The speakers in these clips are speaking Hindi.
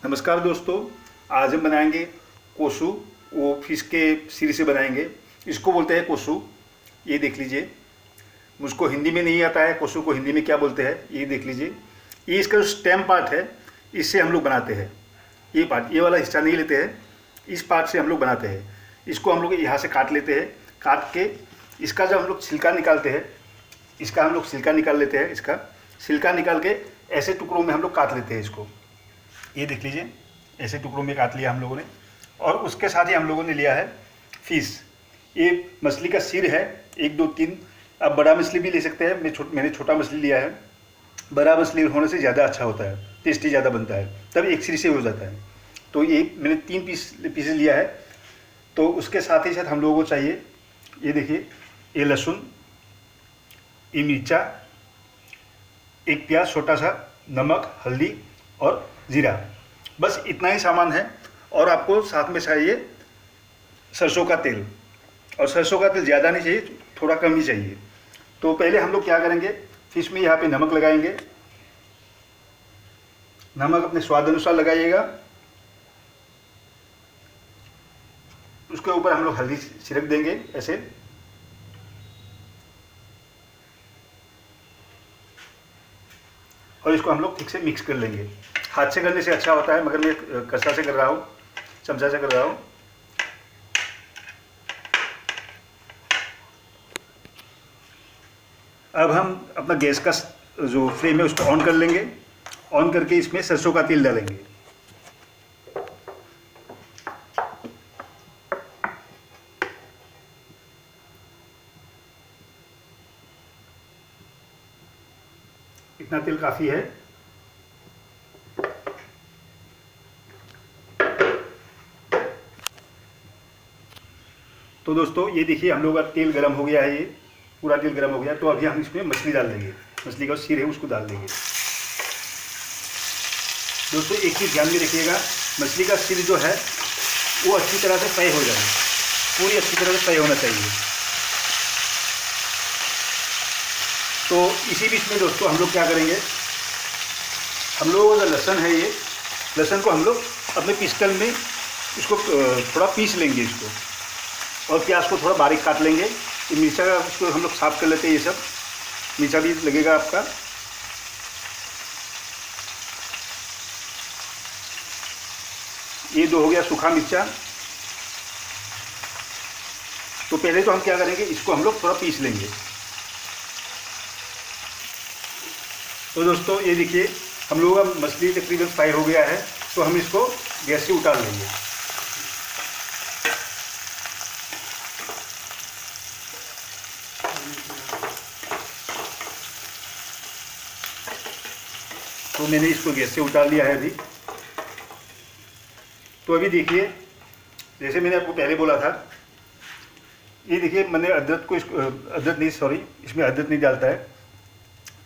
नमस्कार दोस्तों, आज हम बनाएंगे कोसू। वो फिश के सिर से बनाएंगे। इसको बोलते हैं कोसू। ये देख लीजिए, मुझको हिंदी में नहीं आता है कोसू को हिंदी में क्या बोलते हैं। ये देख लीजिए, ये इसका जो स्टेम पार्ट है इससे हम लोग बनाते हैं। ये पार्ट, ये वाला हिस्सा नहीं लेते हैं, इस पार्ट से हम लोग बनाते हैं। इसको हम लोग यहाँ से काट लेते हैं। काट के इसका जब हम लोग छिलका निकालते हैं, इसका हम लोग छिलका निकाल लेते हैं। इसका छिलका निकाल के ऐसे टुकड़ों में हम लोग काट लेते हैं इसको। ये देख लीजिए, ऐसे टुकड़ों में काट लिया हम लोगों ने। और उसके साथ ही हम लोगों ने लिया है फिश। ये मछली का सिर है, 1 2 3। आप बड़ा मछली भी ले सकते हैं, मैंने छोटा मछली लिया है। बड़ा मछली होने से ज़्यादा अच्छा होता है, टेस्टी ज़्यादा बनता है, तब एक सिर से हो जाता है। तो ये मैंने 3 पीस लिया है। तो उसके साथ ही साथ हम लोगों को चाहिए, ये देखिए, ये लहसुन, ये मिर्चा, एक प्याज छोटा सा, नमक, हल्दी और जीरा। बस इतना ही सामान है। और आपको साथ में चाहिए सरसों का तेल। और सरसों का तेल ज़्यादा नहीं चाहिए, थोड़ा कम ही चाहिए। तो पहले हम लोग क्या करेंगे, फिश में यहाँ पे नमक लगाएंगे। नमक अपने स्वाद अनुसार लगाइएगा। उसके ऊपर हम लोग हल्दी छिड़क देंगे ऐसे। और इसको हम लोग ठीक से मिक्स कर लेंगे। हाथ से करने से अच्छा होता है, मगर मैं कसा से कर रहा हूँ, चमचा से कर रहा हूँ। अब हम अपना गैस का जो फ्लेम है उसको ऑन कर लेंगे। ऑन करके इसमें सरसों का तेल डालेंगे। इतना तेल काफ़ी है। तो दोस्तों ये देखिए, हम लोग का तेल गर्म हो गया है। ये पूरा तेल गर्म हो गया। तो अभी हम इसमें मछली डाल देंगे। मछली का सिर है उसको डाल देंगे। दोस्तों एक चीज़ ध्यान में रखिएगा, मछली का सिर जो है वो अच्छी तरह से फ्राई हो जाए, पूरी अच्छी तरह से फ्राई होना चाहिए। तो इसी बीच में दोस्तों हम लोग क्या करेंगे, हम लोगों का लहसुन है, ये लहसुन को हम लोग अपने पिस्टल में इसको थोड़ा पीस लेंगे इसको। और प्याज को थोड़ा बारीक काट लेंगे। ये मिर्चा का इसको हम लोग साफ़ कर लेते हैं। ये सब मिर्चा भी लगेगा आपका। ये 2 हो गया सूखा मिर्चा। तो पहले तो हम क्या करेंगे, इसको हम लोग थोड़ा पीस लेंगे। तो दोस्तों ये देखिए, हम लोगों का मछली तकरीबन फ्राई हो गया है। तो हम इसको गैस से उतार लेंगे। तो मैंने इसको गैस से उतार लिया है अभी। तो अभी देखिए, जैसे मैंने आपको पहले बोला था, ये देखिए मैंने अदरक को इसमें अदरक नहीं डालता है,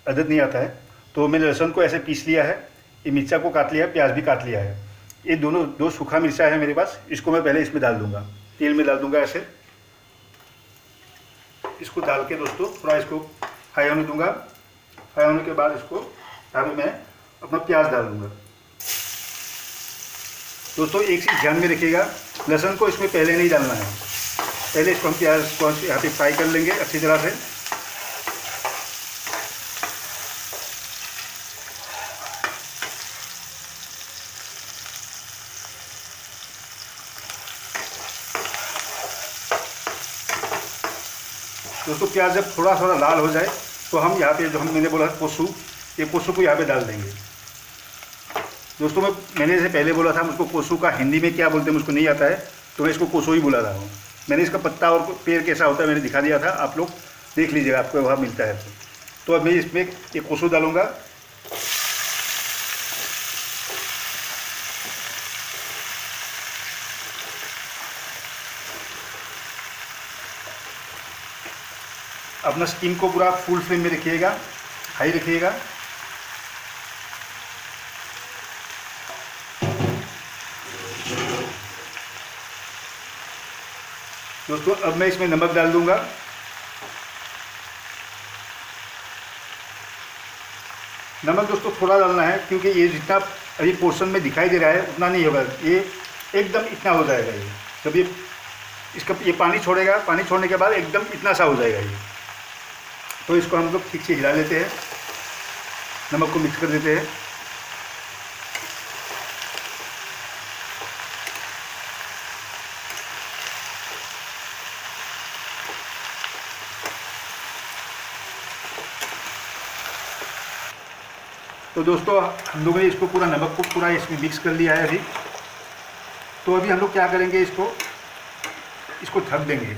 अदरक नहीं आता है। तो मैंने लहसुन को ऐसे पीस लिया है। ये मिर्चा को काट लिया है, प्याज भी काट लिया है। ये दोनों 2 सूखा मिर्चा है मेरे पास। इसको मैं पहले इसमें डाल दूंगा, तेल में डाल दूंगा ऐसे। इसको डाल के दोस्तों थोड़ा इसको फ्राई होने दूंगा। फ्राई होने के बाद इसको यहाँ पे मैं अपना प्याज डाल दूंगा। दोस्तों एक चीज़ ध्यान में रखिएगा, लहसुन को इसमें पहले नहीं डालना है। पहले इसको हम प्याज को यहाँ पे फ्राई कर लेंगे अच्छी तरह से। दोस्तों प्याज जब थोड़ा थोड़ा लाल हो जाए तो हम यहाँ पे जो मैंने बोला कोसू, ये कोसू को यहाँ पे डाल देंगे। दोस्तों मैंने जैसे पहले बोला था, मुझको कोसू का हिंदी में क्या बोलते हैं मुझको नहीं आता है, तो मैं इसको कोसू ही बुला रहा हूँ। मैंने इसका पत्ता और पेड़ कैसा होता है मैंने दिखा दिया था, आप लोग देख लीजिएगा, आपको वहाँ मिलता है। तो अब मैं इसमें ये कोसू डालूँगा। अपना स्टीम को पूरा फुल फ्लेम में रखिएगा, हाई रखिएगा। दोस्तों अब मैं इसमें नमक डाल दूंगा। नमक दोस्तों थोड़ा डालना है, क्योंकि ये जितना अभी पोर्शन में दिखाई दे रहा है उतना नहीं होगा, ये एकदम इतना हो जाएगा। ये जब ये पानी छोड़ेगा, पानी छोड़ने के बाद एकदम इतना सा हो जाएगा ये। तो इसको हम लोग ठीक से हिला लेते हैं, नमक को मिक्स कर देते हैं। तो दोस्तों हम लोगों ने इसको पूरा नमक को पूरा इसमें मिक्स कर लिया है अभी। तो अभी हम लोग क्या करेंगे, इसको ढक देंगे।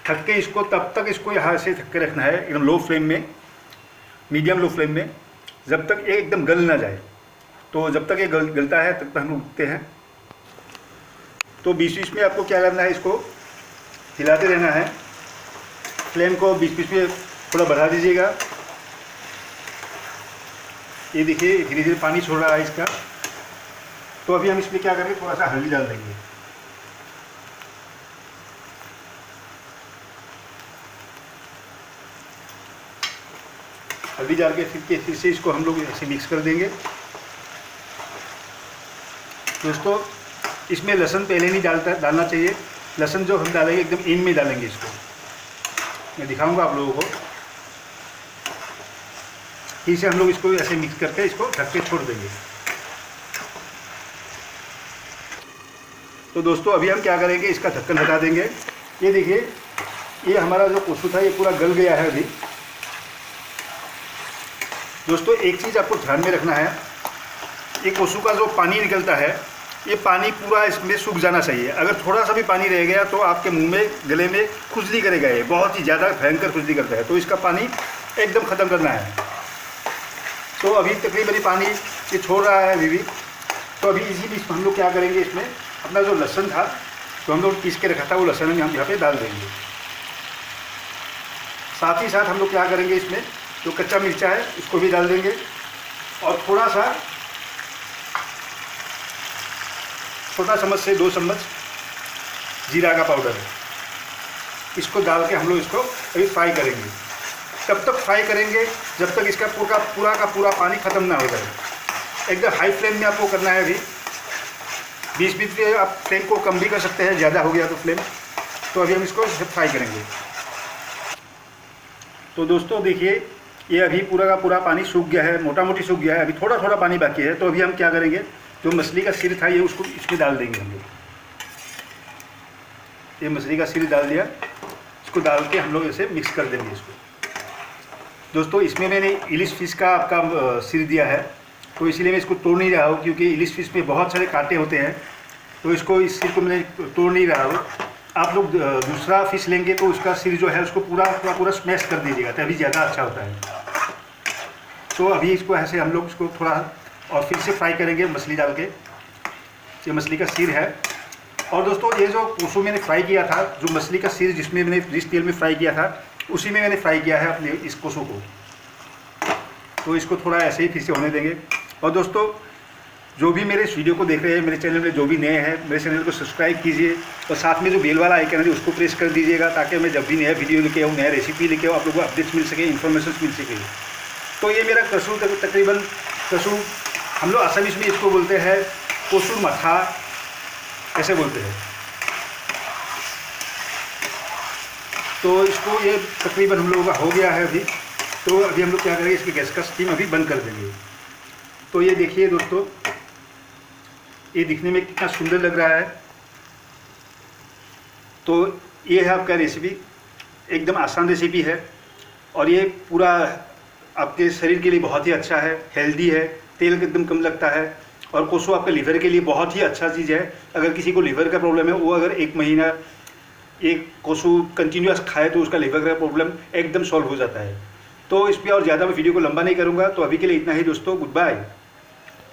ढक के इसको तब तक इसको यहाँ से ढक के रखना है एकदम लो फ्लेम में, मीडियम लो फ्लेम में, जब तक ये एकदम गल ना जाए। तो जब तक ये गलता है तब तक हम लोग रुकते हैं। तो बीच बीच में आपको क्या करना है, इसको हिलाते रहना है। फ्लेम को बीच बीच में थोड़ा बढ़ा दीजिएगा। ये देखिए धीरे धीरे पानी छोड़ रहा है इसका। तो अभी हम इसमें क्या करेंगे, थोड़ा सा हल्दी डाल देंगे। हल्दी डाल के फिर से इसको हम लोग ऐसे मिक्स कर देंगे। दोस्तों इसमें लहसुन पहले नहीं डालना चाहिए। लहसुन जो हम डालेंगे एकदम इन में डालेंगे। इसको मैं दिखाऊंगा आप लोगों को। ठीक से हम लोग इसको ऐसे मिक्स करके इसको ढक के छोड़ देंगे। तो दोस्तों अभी हम क्या करेंगे, इसका ढक्कन हटा देंगे। ये देखिए ये हमारा जो कोसू था ये पूरा गल गया है अभी। दोस्तों एक चीज़ आपको ध्यान में रखना है, ये कोसू का जो पानी निकलता है ये पानी पूरा इसमें सूख जाना चाहिए। अगर थोड़ा सा भी पानी रह गया तो आपके मुंह में, गले में खुजली करेगा। ये बहुत ही ज़्यादा भयंकर खुजली करता है। तो इसका पानी एकदम ख़त्म करना है। तो अभी तकरीबन पानी ये छोड़ रहा है अभी भी। तो अभी इसी बीच हम लोग क्या करेंगे, इसमें अपना जो लहसुन था तो हम लोग पीस के रखा था वो लहसुन हम यहाँ पे डाल देंगे। साथ ही साथ हम लोग क्या करेंगे, इसमें जो कच्चा मिर्चा है इसको भी डाल देंगे। और थोड़ा सा, छोटा चम्मच से 2 चम्मच जीरा का पाउडर है, इसको डाल के हम लोग इसको अभी फ्राई करेंगे। तब तक फ्राई करेंगे जब तक इसका पूरा का पूरा पानी ख़त्म ना हो जाए। एकदम हाई फ्लेम में आपको करना है। अभी बीच बीच में आप फ्लेम को कम भी कर सकते हैं, ज़्यादा हो गया तो फ्लेम। तो अभी हम इसको फ्राई करेंगे। तो दोस्तों देखिए ये अभी पूरा का पूरा पानी सूख गया है, मोटा मोटी सूख गया है। अभी थोड़ा थोड़ा पानी बाकी है। तो अभी हम क्या करेंगे, जो मछली का सिर था ये उसको इसमें डाल देंगे हम लोग। ये मछली का सिर डाल दिया, इसको डाल के हम लोग ऐसे मिक्स कर देंगे इसको। दोस्तों इसमें मैंने इलिश फिश का आपका सिर दिया है, तो इसीलिए मैं इसको तोड़ नहीं रहा हूँ, क्योंकि इलिश फिश में बहुत सारे कांटे होते हैं। तो इसको, इस सिर को मैं तोड़ नहीं रहा हूँ। आप लोग दूसरा फिश लेंगे तो उसका सिर जो है उसको पूरा स्मैश कर दीजिएगा, तभी ज़्यादा अच्छा होता है। तो अभी इसको ऐसे हम लोग इसको थोड़ा और फिर से फ्राई करेंगे मछली डाल के। ये मछली का सिर है। और दोस्तों ये जो कोसू मैंने फ्राई किया था, जो मछली का सिर जिसमें मैंने जिस तेल में फ्राई किया था उसी में मैंने फ्राई किया है अपने इस कोसू को। तो इसको थोड़ा ऐसे ही फिर से होने देंगे। और दोस्तों जो भी मेरे इस वीडियो को देख रहे हैं, मेरे चैनल में जो भी नए हैं, मेरे चैनल को सब्सक्राइब कीजिए और साथ में जो बेल वाला आइकन है उसको प्रेस कर दीजिएगा, ताकि मैं जब भी नया वीडियो लेके आऊँ, नया रेसिपी लेके आऊँ, आप लोगों को अपडेट्स मिल सके, इन्फॉर्मेशन मिल सके। तो ये मेरा कसू तकरीबन कसू, हम लोग आसामी में इसको बोलते हैं कोसू मथा, ऐसे बोलते हैं। तो इसको ये तकरीबन हम लोगों का हो गया है अभी। तो अभी हम लोग क्या करेंगे, इसकी गैस का स्टीम अभी बंद कर देंगे। तो ये देखिए दोस्तों, ये दिखने में कितना सुंदर लग रहा है। तो ये है आपका रेसिपी, एकदम आसान रेसिपी है और ये पूरा आपके शरीर के लिए बहुत ही अच्छा है, हेल्दी है, तेल एकदम कम लगता है। और कोसू आपके लीवर के लिए बहुत ही अच्छा चीज़ है। अगर किसी को लीवर का प्रॉब्लम है, वो अगर 1 महीना एक कोसू कंटिन्यूस खाए तो उसका लीवर का प्रॉब्लम एकदम सॉल्व हो जाता है। तो इस पर और ज़्यादा मैं वीडियो को लंबा नहीं करूँगा। तो अभी के लिए इतना ही दोस्तों, गुड बाय।